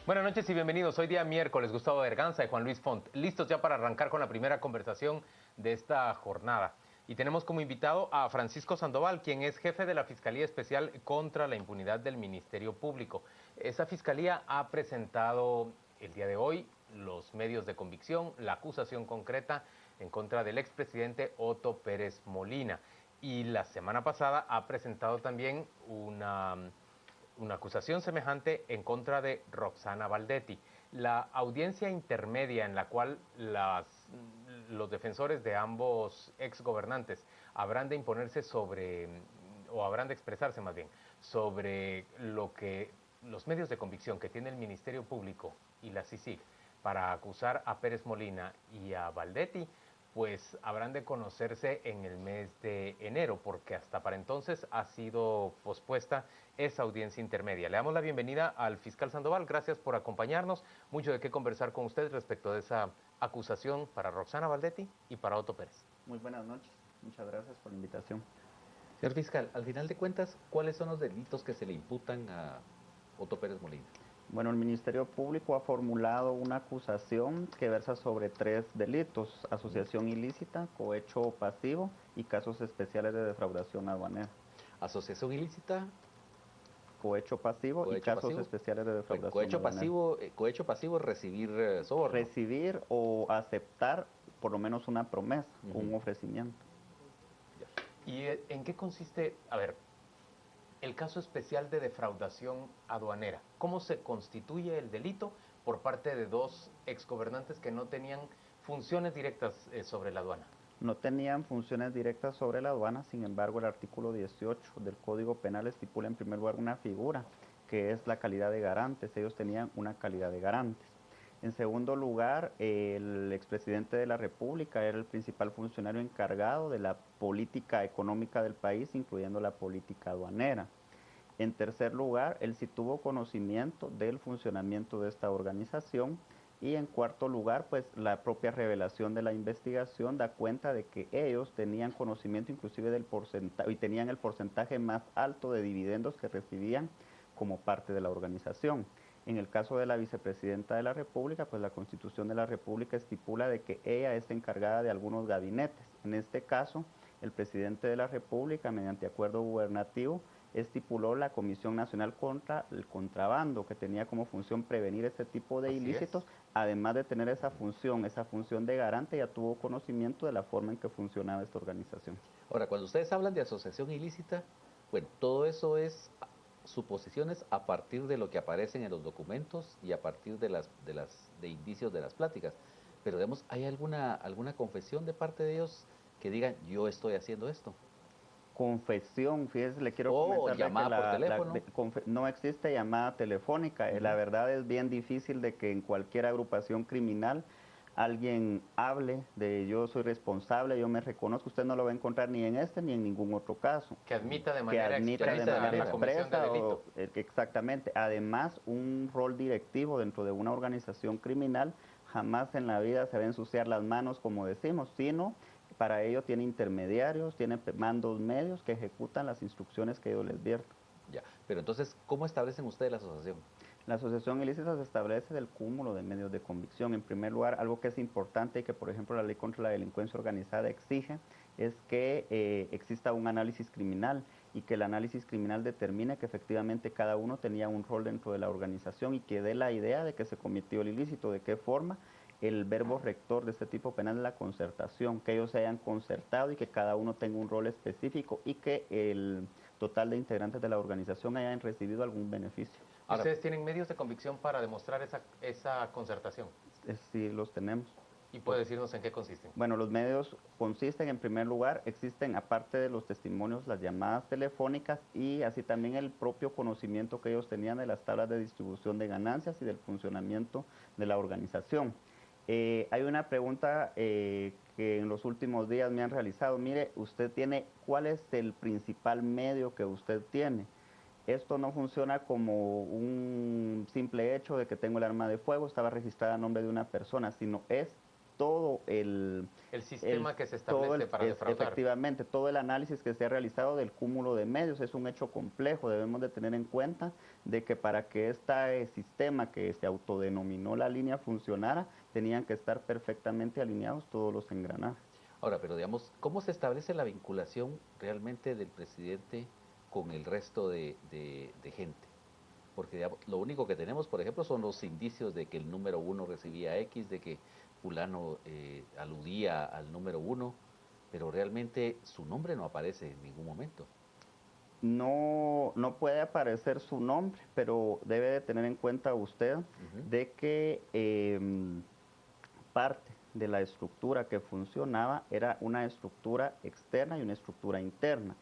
Buenas noches y bienvenidos. Hoy día miércoles, Gustavo Berganza y Juan Luis Font, listos ya para arrancar con la primera conversación de esta jornada. Y tenemos como invitado a Francisco Sandoval, quien es jefe de la Fiscalía Especial contra la Impunidad del Ministerio Público. Esa fiscalía ha presentado el día de hoy los medios de convicción, la acusación concreta en contra del expresidente Otto Pérez Molina. Y la semana pasada ha presentado también una acusación semejante en contra de Roxana Valdetti. La audiencia intermedia en la cual los defensores de ambos exgobernantes habrán de imponerse sobre, o habrán de expresarse más bien, sobre lo que los medios de convicción que tiene el Ministerio Público y la CICIG para acusar a Pérez Molina y a Valdetti, pues habrán de conocerse en el mes de enero, porque hasta para entonces ha sido pospuesta esa audiencia intermedia. Le damos la bienvenida al fiscal Sandoval, gracias por acompañarnos, mucho de qué conversar con usted respecto de esa acusación para Roxana Valdetti y para Otto Pérez. Muy buenas noches, muchas gracias por la invitación. Señor fiscal, al final de cuentas, ¿cuáles son los delitos que se le imputan a Otto Pérez Molina? Bueno, el Ministerio Público ha formulado una acusación que versa sobre 3 delitos: asociación ilícita, cohecho pasivo y casos especiales de defraudación aduanera. Asociación ilícita, Cohecho pasivo y cohecho casos pasivo. especiales de Bueno, defraudación aduanera. cohecho pasivo es recibir soborno. Recibir o aceptar por lo menos una promesa, un Ujú. ofrecimiento. ¿Y en qué consiste, a ver, el caso especial de defraudación aduanera? ¿Cómo se constituye el delito por parte de dos exgobernantes que no tenían funciones directas sobre la aduana? No tenían funciones directas sobre la aduana, sin embargo, el artículo 18 del Código Penal estipula en primer lugar una figura, que es la calidad de garantes. Ellos tenían una calidad de garantes. En segundo lugar, el expresidente de la República era el principal funcionario encargado de la política económica del país, incluyendo la política aduanera. En tercer lugar, él sí tuvo conocimiento del funcionamiento de esta organización. Y en cuarto lugar, pues la propia revelación de la investigación da cuenta de que ellos tenían conocimiento inclusive del porcentaje, y tenían el porcentaje más alto de dividendos que recibían como parte de la organización. En el caso de la vicepresidenta de la República, pues la Constitución de la República estipula de que ella es encargada de algunos gabinetes. En este caso, el presidente de la República, mediante acuerdo gubernativo, estipuló la Comisión Nacional contra el Contrabando, que tenía como función prevenir este tipo de ilícitos. Además de tener esa función de garante, ya tuvo conocimiento de la forma en que funcionaba esta organización. Ahora, cuando ustedes hablan de asociación ilícita, bueno, todo eso es suposiciones a partir de lo que aparecen en los documentos y a partir de indicios de las pláticas. Pero digamos, ¿hay alguna confesión de parte de ellos que digan yo estoy haciendo esto? Confesión, fíjese, le quiero O comentar de que llamada por teléfono. no existe llamada telefónica. La verdad es bien difícil de que en cualquier agrupación criminal alguien hable de yo soy responsable, yo me reconozco. Usted no lo va a encontrar ni en este ni en ningún otro caso. Que admita de Que manera admita de expresa manera la comisión de expresa delito. exactamente. Además, un rol directivo dentro de una organización criminal jamás en la vida se va a ensuciar las manos, como decimos, sino para ello tiene intermediarios, tiene mandos medios que ejecutan las instrucciones que ellos les vierten. Ya, pero entonces, ¿cómo establecen ustedes la asociación? La asociación ilícita se establece del cúmulo de medios de convicción. En primer lugar, algo que es importante y que, por ejemplo, la ley contra la delincuencia organizada exige es que exista un análisis criminal y que el análisis criminal determine que efectivamente cada uno tenía un rol dentro de la organización y que dé la idea de que se cometió el ilícito, de qué forma. El verbo rector de este tipo penal es la concertación, que ellos se hayan concertado y que cada uno tenga un rol específico y que el total de integrantes de la organización hayan recibido algún beneficio. Ahora, ¿ustedes tienen medios de convicción para demostrar esa concertación? Sí, los tenemos. ¿Y puede decirnos en qué consisten? Bueno, los medios consisten, en primer lugar, existen aparte de los testimonios, las llamadas telefónicas y así también el propio conocimiento que ellos tenían de las tablas de distribución de ganancias y del funcionamiento de la organización. Hay una pregunta que en los últimos días me han realizado. Mire, usted tiene, ¿cuál es el principal medio que usted tiene? Esto no funciona como un simple hecho de que tengo el arma de fuego, estaba registrada a nombre de una persona, sino es todo el sistema que se todo establece para defraudar. efectivamente, todo el análisis que se ha realizado del cúmulo de medios es un hecho complejo. Debemos de tener en cuenta de que para que este sistema que se autodenominó la línea funcionara, tenían que estar perfectamente alineados todos los engranajes. Ahora, pero digamos, ¿cómo se establece la vinculación realmente del presidente con el resto de gente? Porque digamos, lo único que tenemos, por ejemplo, son los indicios de que el número uno recibía X, de que fulano aludía al número uno, pero realmente su nombre no aparece en ningún momento. No puede aparecer su nombre, pero debe de tener en cuenta usted de que parte de la estructura que funcionaba era una estructura externa y una estructura interna.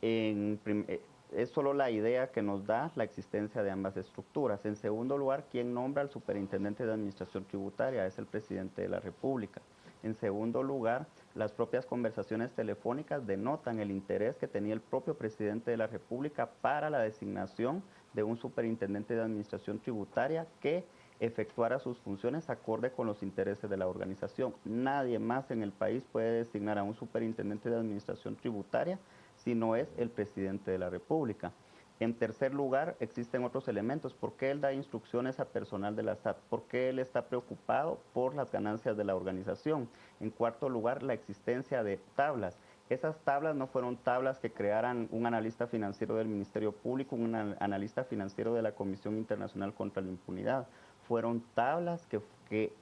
Es solo la idea que nos da la existencia de ambas estructuras. En segundo lugar, ¿quién nombra al superintendente de administración tributaria? Es el presidente de la República. En segundo lugar, las propias conversaciones telefónicas denotan el interés que tenía el propio presidente de la República para la designación de un superintendente de administración tributaria que efectuara sus funciones acorde con los intereses de la organización. Nadie más en el país puede designar a un superintendente de administración tributaria si no es el presidente de la República. En tercer lugar, existen otros elementos. ¿Por qué él da instrucciones a personal de la SAT? ¿Por qué él está preocupado por las ganancias de la organización? En cuarto lugar, la existencia de tablas. Esas tablas no fueron tablas que crearan un analista financiero del Ministerio Público, un analista financiero de la Comisión Internacional contra la Impunidad. Fueron tablas que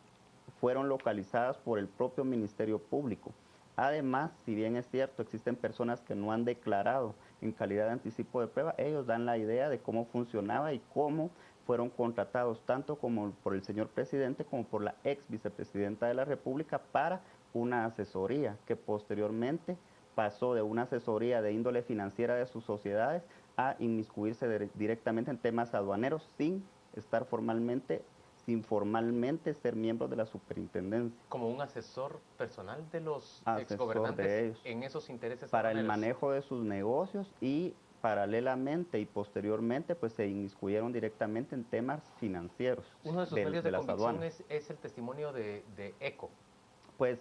fueron localizadas por el propio Ministerio Público. Además, si bien es cierto, existen personas que no han declarado en calidad de anticipo de prueba, ellos dan la idea de cómo funcionaba y cómo fueron contratados tanto como por el señor presidente como por la ex vicepresidenta de la República para una asesoría que posteriormente pasó de una asesoría de índole financiera de sus sociedades a inmiscuirse directamente en temas aduaneros sin estar formalmente ser miembros de la superintendencia. Como un asesor personal de los Asesor exgobernantes de ellos, en esos intereses para el aduaneros. manejo de sus negocios y paralelamente y posteriormente pues se inmiscuyeron directamente en temas financieros Uno de sus medios de las convicción aduanas. es el testimonio de ECO. Pues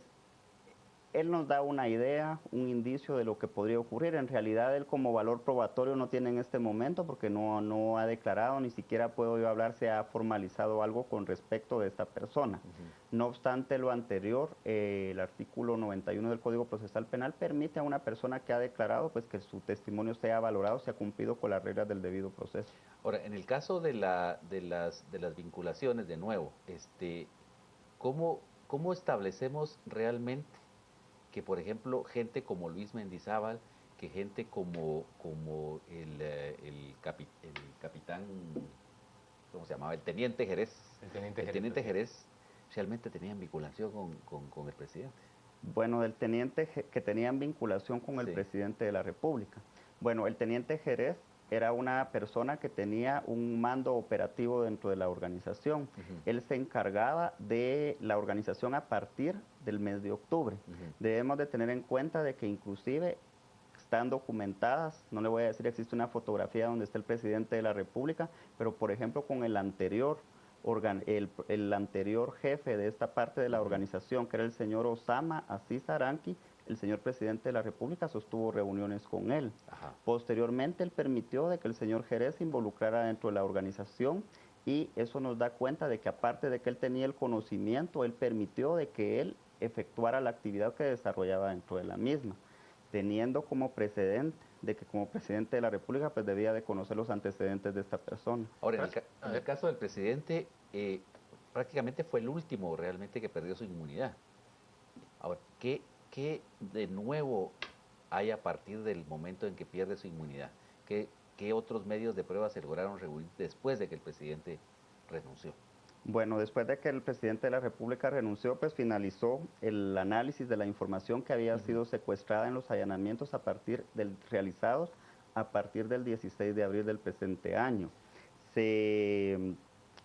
él nos da una idea, un indicio de lo que podría ocurrir. En realidad él como valor probatorio no tiene en este momento porque no ha declarado, ni siquiera puedo yo hablar si ha formalizado algo con respecto de esta persona. No obstante lo anterior, el artículo 91 del Código Procesal Penal permite a una persona que ha declarado pues que su testimonio sea valorado, se ha cumplido con las reglas del debido proceso. Ahora, en el caso de las vinculaciones, de nuevo, ¿cómo establecemos realmente que, por ejemplo, gente como Luis Mendizábal, que gente como el capitán, ¿cómo se llamaba? El teniente Jerez. El teniente Jerez realmente tenían vinculación con el presidente. Bueno, del teniente que tenían vinculación con el presidente de la República. Bueno, el teniente Jerez era una persona que tenía un mando operativo dentro de la organización. Él se encargaba de la organización a partir del mes de octubre. Debemos de tener en cuenta de que inclusive están documentadas, no le voy a decir existe una fotografía donde está el presidente de la República, pero por ejemplo con el anterior jefe de esta parte de la organización, que era el señor Osama Aziz Aranqui, el señor presidente de la República sostuvo reuniones con él. Posteriormente, él permitió de que el señor Jerez se involucrara dentro de la organización y eso nos da cuenta de que aparte de que él tenía el conocimiento, él permitió de que él efectuara la actividad que desarrollaba dentro de la misma, teniendo como precedente de que como presidente de la República pues debía de conocer los antecedentes de esta persona. Ahora, en el caso del presidente, prácticamente fue el último realmente que perdió su inmunidad. Ahora, ¿qué de nuevo hay a partir del momento en que pierde su inmunidad? ¿Qué otros medios de prueba se lograron reunir después de que el presidente renunció? Bueno, después de que el presidente de la República renunció, pues finalizó el análisis de la información que había sido secuestrada en los allanamientos realizados a partir del 16 de abril del presente año.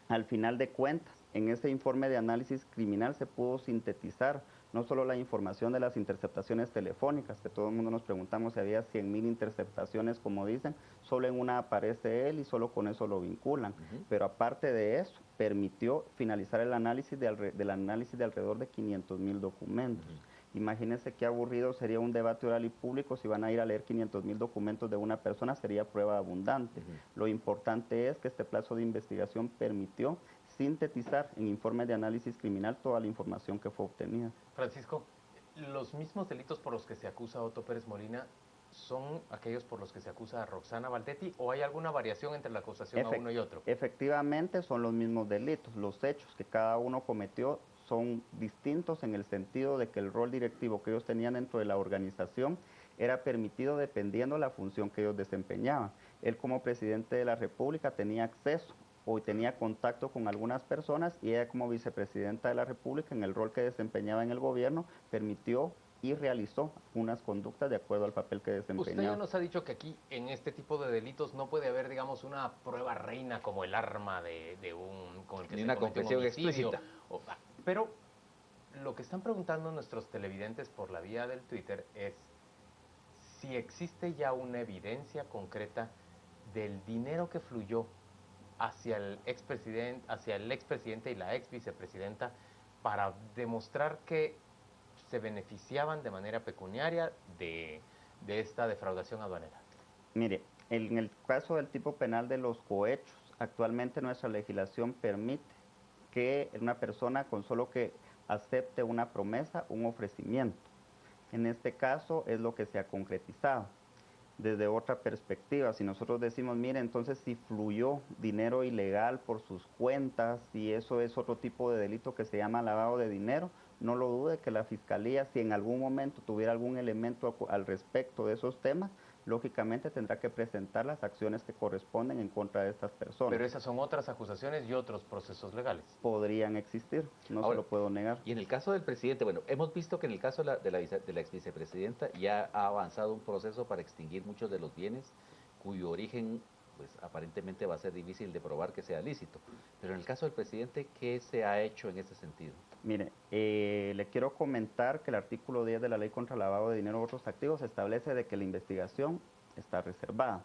Al final de cuentas, en ese informe de análisis criminal se pudo sintetizar no solo la información de las interceptaciones telefónicas, que todo el mundo nos preguntamos si había 100.000 interceptaciones, como dicen, solo en una aparece él y solo con eso lo vinculan. Pero aparte de eso, permitió finalizar el análisis del análisis de alrededor de 500.000 documentos. Imagínense qué aburrido sería un debate oral y público si van a ir a leer 500.000 documentos de una persona, sería prueba abundante. Lo importante es que este plazo de investigación permitió sintetizar en informes de análisis criminal toda la información que fue obtenida. Francisco, ¿los mismos delitos por los que se acusa a Otto Pérez Molina son aquellos por los que se acusa a Roxana Valdetti o hay alguna variación entre la acusación a uno y otro? Efectivamente son los mismos delitos. Los hechos que cada uno cometió son distintos en el sentido de que el rol directivo que ellos tenían dentro de la organización era permitido dependiendo de la función que ellos desempeñaban. Él como presidente de la República tenía acceso o tenía contacto con algunas personas y ella como vicepresidenta de la República en el rol que desempeñaba en el gobierno permitió y realizó unas conductas de acuerdo al papel que desempeñaba. Usted ya nos ha dicho que aquí en este tipo de delitos no puede haber, digamos, una prueba reina como el arma con el que ni se una comete un confesión homicidio. explícita. Pero lo que están preguntando nuestros televidentes por la vía del Twitter es si existe ya una evidencia concreta del dinero que fluyó hacia el expresidente y la ex vicepresidenta para demostrar que se beneficiaban de manera pecuniaria de esta defraudación aduanera. Mire, en el caso del tipo penal de los cohechos, actualmente nuestra legislación permite que una persona con solo que acepte una promesa, un ofrecimiento. En este caso es lo que se ha concretizado. Desde otra perspectiva, si nosotros decimos, mire, entonces si fluyó dinero ilegal por sus cuentas y eso es otro tipo de delito que se llama lavado de dinero, no lo dude que la Fiscalía, si en algún momento tuviera algún elemento al respecto de esos temas, lógicamente tendrá que presentar las acciones que corresponden en contra de estas personas. Pero esas son otras acusaciones y otros procesos legales. Podrían existir, no se lo puedo negar. Y en el caso del presidente, bueno, hemos visto que en el caso de la ex vicepresidenta ya ha avanzado un proceso para extinguir muchos de los bienes cuyo origen, pues aparentemente va a ser difícil de probar que sea lícito. Pero en el caso del presidente, ¿qué se ha hecho en ese sentido? Mire, le quiero comentar que el artículo 10 de la Ley contra el Lavado de Dinero u otros activos establece de que la investigación está reservada.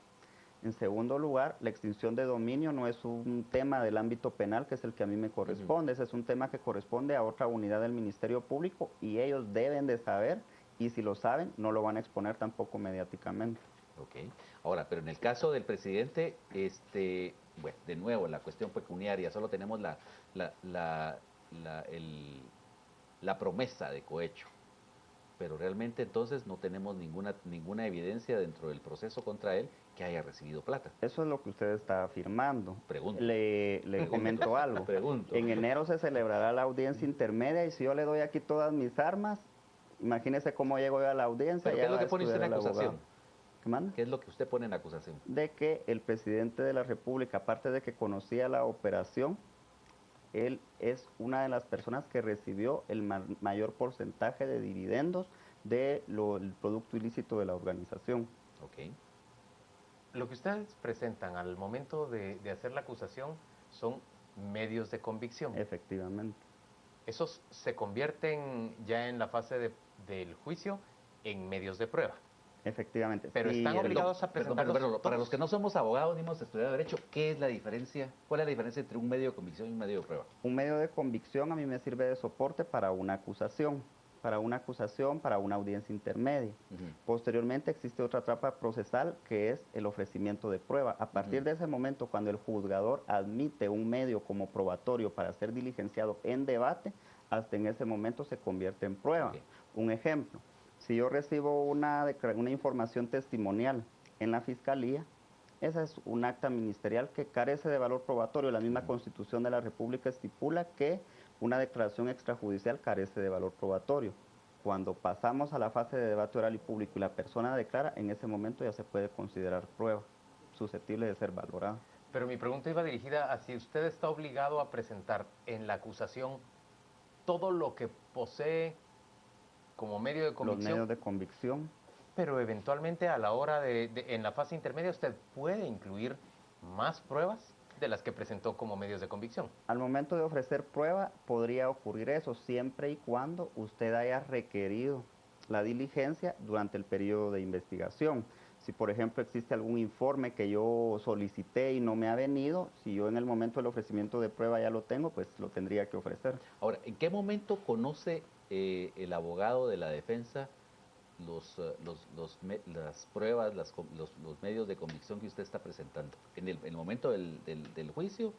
En segundo lugar, la extinción de dominio no es un tema del ámbito penal, que es el que a mí me corresponde, ese es un tema que corresponde a otra unidad del Ministerio Público y ellos deben de saber, y si lo saben, no lo van a exponer tampoco mediáticamente. Ok. Ahora, pero en el caso del presidente, bueno, de nuevo, la cuestión pecuniaria, solo tenemos la promesa de cohecho, pero realmente entonces no tenemos ninguna evidencia dentro del proceso contra él que haya recibido plata. Eso es lo que usted está afirmando. Pregunto. Le comento algo. Pregunto. En enero se celebrará la audiencia intermedia y si yo le doy aquí todas mis armas, imagínese cómo llego yo a la audiencia. ¿Pero qué es lo que pone usted en acusación? ¿Qué manda? ¿Qué es lo que usted pone en acusación? De que el presidente de la República, aparte de que conocía la operación, él es una de las personas que recibió el mayor porcentaje de dividendos del producto ilícito de la organización. Ok. Lo que ustedes presentan al momento de hacer la acusación son medios de convicción. Efectivamente. Esos se convierten ya en la fase del juicio en medios de prueba. Efectivamente. Pero sí, están obligados a presentarlos Perdón, para los que no somos abogados ni hemos estudiado Derecho, ¿qué es la diferencia? ¿Cuál es la diferencia entre un medio de convicción y un medio de prueba? Un medio de convicción a mí me sirve de soporte para una acusación, para una audiencia intermedia. Posteriormente existe otra etapa procesal que es el ofrecimiento de prueba. A partir de ese momento, cuando el juzgador admite un medio como probatorio para ser diligenciado en debate, hasta en ese momento se convierte en prueba. Okay. Un ejemplo. Si yo recibo una información testimonial en la Fiscalía, esa es un acta ministerial que carece de valor probatorio. La misma Constitución de la República estipula que una declaración extrajudicial carece de valor probatorio. Cuando pasamos a la fase de debate oral y público y la persona declara, en ese momento ya se puede considerar prueba, susceptible de ser valorada. Pero mi pregunta iba dirigida a si usted está obligado a presentar en la acusación todo lo que posee como medio de convicción. Los medios de convicción. Pero eventualmente a la hora en la fase intermedia usted puede incluir más pruebas. de las que presentó como medios de convicción. Al momento de ofrecer prueba podría ocurrir eso siempre y cuando usted haya requerido la diligencia durante el periodo de investigación. Si por ejemplo existe algún informe que yo solicité y no me ha venido, si yo en el momento del ofrecimiento de prueba ya lo tengo, pues lo tendría que ofrecer. Ahora, ¿en qué momento conoce el abogado de la defensa las pruebas, los medios de convicción que usted está presentando? ¿En el momento del juicio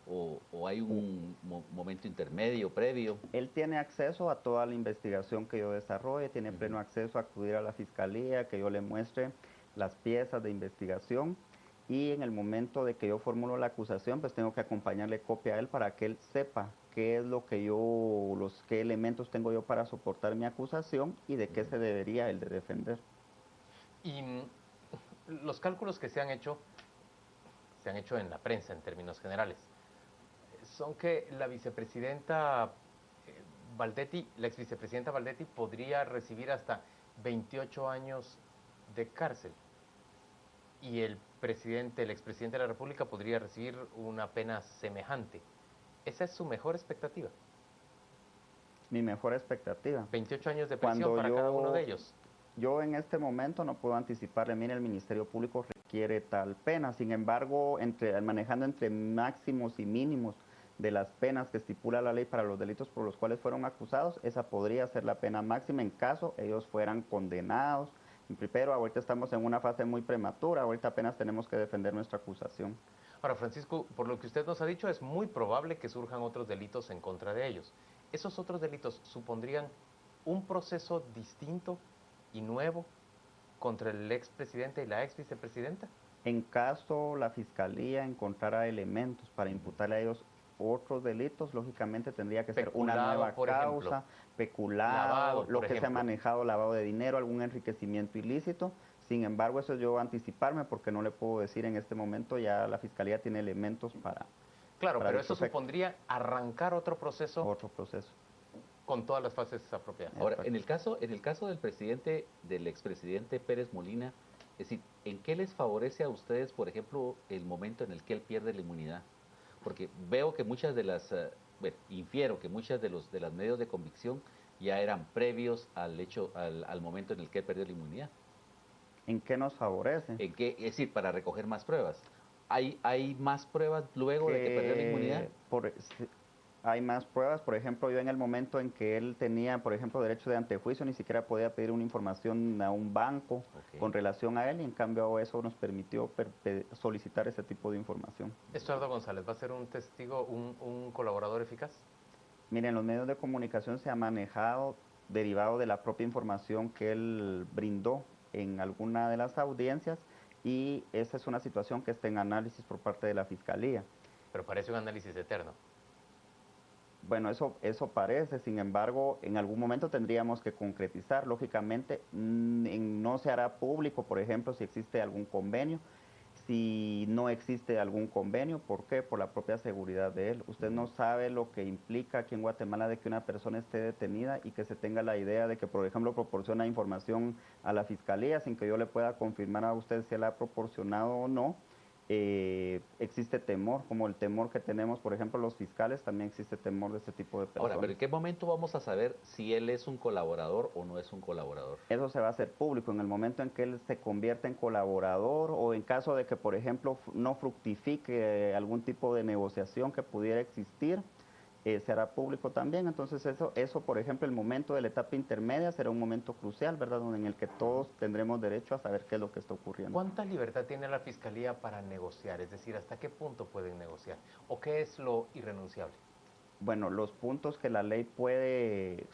o hay un momento intermedio, previo? Él tiene acceso a toda la investigación que yo desarrolle, tiene pleno acceso a acudir a la fiscalía, que yo le muestre las piezas de investigación, y en el momento de que yo formulo la acusación, pues tengo que acompañarle copia a él para que él sepa qué es lo que qué elementos tengo yo para soportar mi acusación y de qué se debería él de defender. Y los cálculos que se han hecho en la prensa en términos generales, son que la vicepresidenta Valdetti, la ex vicepresidenta Valdetti, podría recibir hasta 28 años de cárcel y el expresidente de la República podría recibir una pena semejante. ¿Esa es su mejor expectativa? Mi mejor expectativa. 28 años de prisión para cada uno de ellos. Yo en este momento no puedo anticiparle, mire, el Ministerio Público requiere tal pena, sin embargo, manejando entre máximos y mínimos de las penas que estipula la ley para los delitos por los cuales fueron acusados, esa podría ser la pena máxima en caso ellos fueran condenados. Pero ahorita estamos en una fase muy prematura, ahorita apenas tenemos que defender nuestra acusación. Ahora, Francisco, por lo que usted nos ha dicho, es muy probable que surjan otros delitos en contra de ellos. ¿Esos otros delitos supondrían un proceso distinto y nuevo contra el expresidente y la ex vicepresidenta? En caso la Fiscalía encontrara elementos para imputarle a ellos otros delitos, lógicamente tendría que ser una nueva causa, peculado, lo que se ha manejado, lavado de dinero, algún enriquecimiento ilícito. Sin embargo, eso yo anticiparme porque no le puedo decir en este momento, ya la Fiscalía tiene elementos para... Claro, pero eso supondría arrancar otro proceso. Otro proceso. Con todas las fases apropiadas. Ahora, en el caso del expresidente Pérez Molina, es decir, ¿en qué les favorece a ustedes, por ejemplo, el momento en el que él pierde la inmunidad? Porque veo que muchas de las, infiero que muchas de las medios de convicción ya eran previos al momento en el que él perdió la inmunidad. ¿En qué nos favorece? Es decir, para recoger más pruebas. ¿Hay más pruebas luego de que perdió la inmunidad? Hay más pruebas, por ejemplo, yo en el momento en que él tenía, por ejemplo, derecho de antejuicio, ni siquiera podía pedir una información a un banco con relación a él, y en cambio eso nos permitió solicitar ese tipo de información. Estuardo González, ¿va a ser un testigo, un colaborador eficaz? Miren, los medios de comunicación se han manejado derivado de la propia información que él brindó en alguna de las audiencias, y esa es una situación que está en análisis por parte de la Fiscalía. Pero parece un análisis eterno. Bueno, eso parece, sin embargo, en algún momento tendríamos que concretizar. Lógicamente, no se hará público, por ejemplo, si existe algún convenio. Si no existe algún convenio, ¿por qué? Por la propia seguridad de él. Usted no sabe lo que implica aquí en Guatemala de que una persona esté detenida y que se tenga la idea de que, por ejemplo, proporciona información a la Fiscalía sin que yo le pueda confirmar a usted si él ha proporcionado o no. Existe temor, como el temor que tenemos, por ejemplo, los fiscales, también existe temor de este tipo de personas. Ahora, pero ¿en qué momento vamos a saber si él es un colaborador o no es un colaborador? Eso se va a hacer público en el momento en que él se convierta en colaborador, o en caso de que, por ejemplo, no fructifique algún tipo de negociación que pudiera existir, se hará público también. Entonces eso, por ejemplo, el momento de la etapa intermedia será un momento crucial, ¿verdad?, en el que todos tendremos derecho a saber qué es lo que está ocurriendo. ¿Cuánta libertad tiene la Fiscalía para negociar? Es decir, ¿hasta qué punto pueden negociar? ¿O qué es lo irrenunciable? Bueno, los puntos que la ley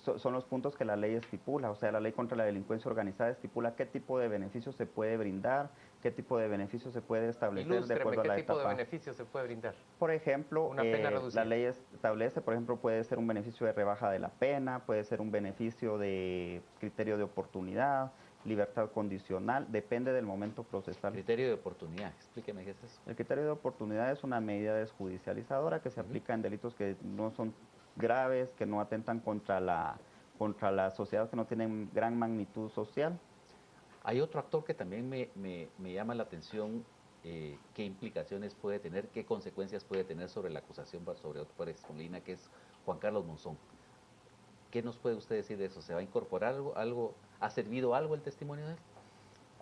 son los puntos que la ley estipula. O sea, la ley contra la delincuencia organizada estipula qué tipo de beneficios se puede brindar, qué tipo de beneficios se puede establecer de acuerdo a la etapa. ¿Qué tipo de beneficios se puede brindar? Por ejemplo, una pena reducida. La ley establece, por ejemplo, puede ser un beneficio de rebaja de la pena, puede ser un beneficio de criterio de oportunidad, libertad condicional, depende del momento procesal. Criterio de oportunidad, explíqueme qué es eso. El criterio de oportunidad es una medida desjudicializadora que se aplica en delitos que no son graves, que no atentan contra la sociedad, que no tienen gran magnitud social. Hay otro actor que también me llama la atención qué implicaciones puede tener, qué consecuencias puede tener sobre la acusación sobre Otto Pérez Molina, que es Juan Carlos Monzón. ¿Qué nos puede usted decir de eso? ¿Se va a incorporar algo? ¿Ha servido algo el testimonio de él?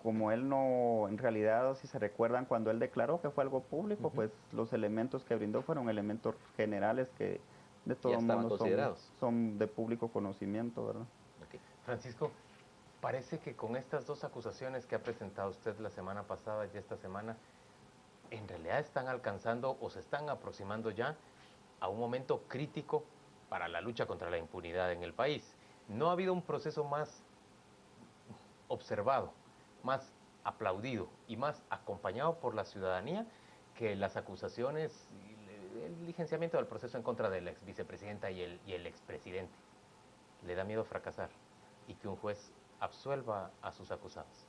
Como él no, en realidad, si se recuerdan, cuando él declaró que fue algo público, pues los elementos que brindó fueron elementos generales que de todo modo son de público conocimiento, ¿verdad? Okay. Francisco, parece que con estas dos acusaciones que ha presentado usted la semana pasada y esta semana, en realidad están alcanzando o se están aproximando ya a un momento crítico para la lucha contra la impunidad en el país. No ha habido un proceso más observado, más aplaudido y más acompañado por la ciudadanía que las acusaciones y el licenciamiento del proceso en contra de la ex vicepresidenta y el expresidente. Le da miedo fracasar y que un juez absuelva a sus acusados.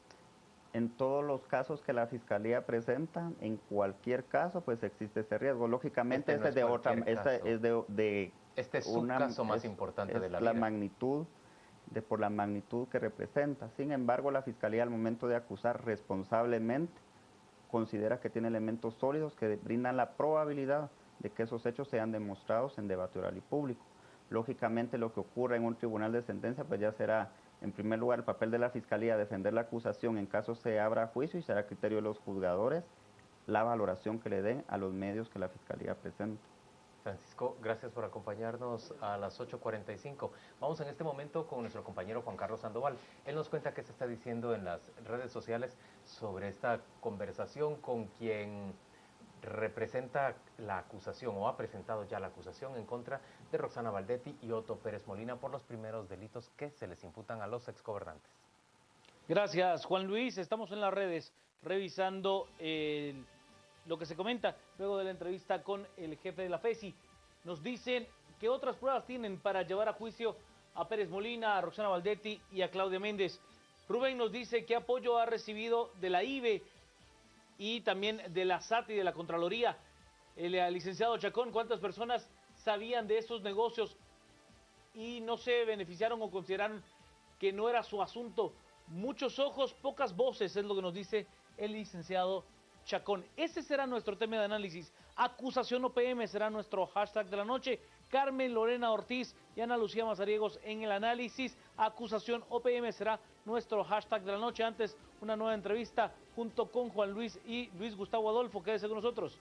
En todos los casos que la Fiscalía presenta, en cualquier caso, pues existe ese riesgo. Lógicamente, este es su caso más importante de la vida. Por la magnitud que representa. Sin embargo, la Fiscalía al momento de acusar responsablemente considera que tiene elementos sólidos que brindan la probabilidad de que esos hechos sean demostrados en debate oral y público. Lógicamente, lo que ocurre en un tribunal de sentencia, pues ya será, en primer lugar, el papel de la Fiscalía defender la acusación en caso se abra juicio y será criterio de los juzgadores la valoración que le den a los medios que la Fiscalía presenta. Francisco, gracias por acompañarnos a las 8:45. Vamos en este momento con nuestro compañero Juan Carlos Sandoval. Él nos cuenta qué se está diciendo en las redes sociales sobre esta conversación con quien representa la acusación o ha presentado ya la acusación en contra de Roxana Valdetti y Otto Pérez Molina por los primeros delitos que se les imputan a los exgobernantes. Gracias, Juan Luis. Estamos en las redes revisando lo que se comenta luego de la entrevista con el jefe de la FESI. Nos dicen que otras pruebas tienen para llevar a juicio a Pérez Molina, a Roxana Valdetti y a Claudia Méndez. Rubén nos dice qué apoyo ha recibido de la IBE y también de la SAT y de la Contraloría. El licenciado Chacón, ¿cuántas personas sabían de esos negocios y no se beneficiaron o consideraron que no era su asunto? Muchos ojos, pocas voces, es lo que nos dice el licenciado Chacón. Ese será nuestro tema de análisis. Acusación OPM será nuestro hashtag de la noche. Carmen Lorena Ortiz y Ana Lucía Mazariegos en el análisis. Acusación OPM será nuestro hashtag de la noche. Antes, una nueva entrevista junto con Juan Luis y Luis Gustavo Adolfo. Quédese con nosotros.